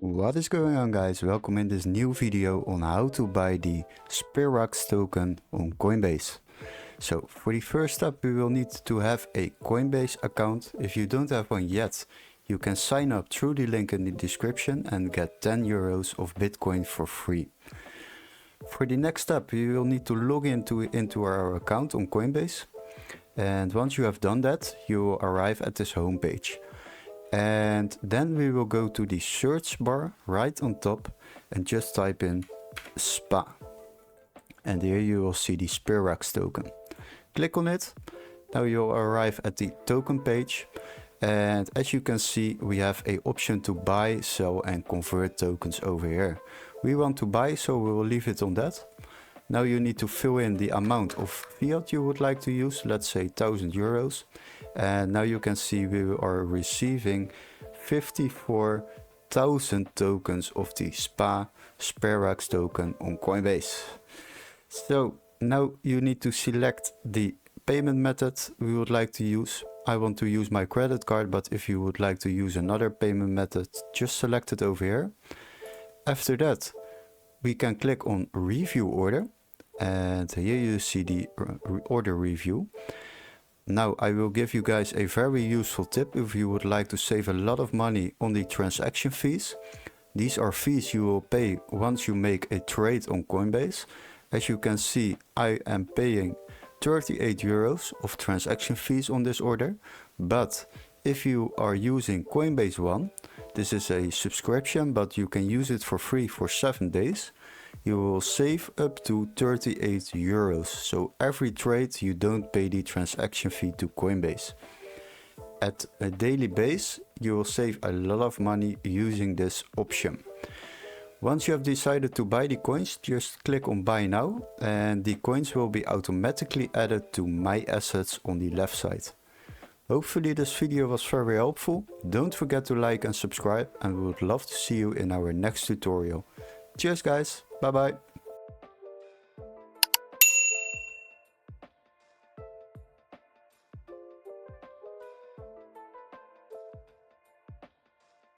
What is going on, guys? Welcome in this new video on how to buy the Sperax token on Coinbase. So for the first step we will need to have a Coinbase account. If you don't have one yet, you can sign up through the link in the description and get 10 euros of Bitcoin for free. For the next step you will need to log into our account on Coinbase, and once you have done that you will arrive at this home page. And then we will go to the search bar right on top and just type in SPA. And here you will see the Sperax token. Click on it. Now you'll arrive at the token page. And as you can see, we have an option to buy, sell and convert tokens over here. We want to buy, so we will leave it on that. Now you need to fill in the amount of fiat you would like to use, let's say 1000 euros. And now you can see we are receiving 54,000 tokens of the Sperax token on Coinbase. So now you need to select the payment method we would like to use. I want to use my credit card, but if you would like to use another payment method, just select it over here. After that, we can click on review order. And here you see the order review. Now I will give you guys a very useful tip if you would like to save a lot of money on the transaction fees. These are fees you will pay once you make a trade on Coinbase. As you can see, I am paying 38 euros of transaction fees on this order. But if you are using Coinbase One, this is a subscription, but you can use it for free for 7 days. You will save up to 38 euros. So every trade you don't pay the transaction fee to Coinbase. At a daily base, you will save a lot of money using this option. Once you have decided to buy the coins, just click on buy now and the coins will be automatically added to my assets on the left side. Hopefully this video was very helpful. Don't forget to like and subscribe, and we would love to see you in our next tutorial. Cheers guys, bye bye.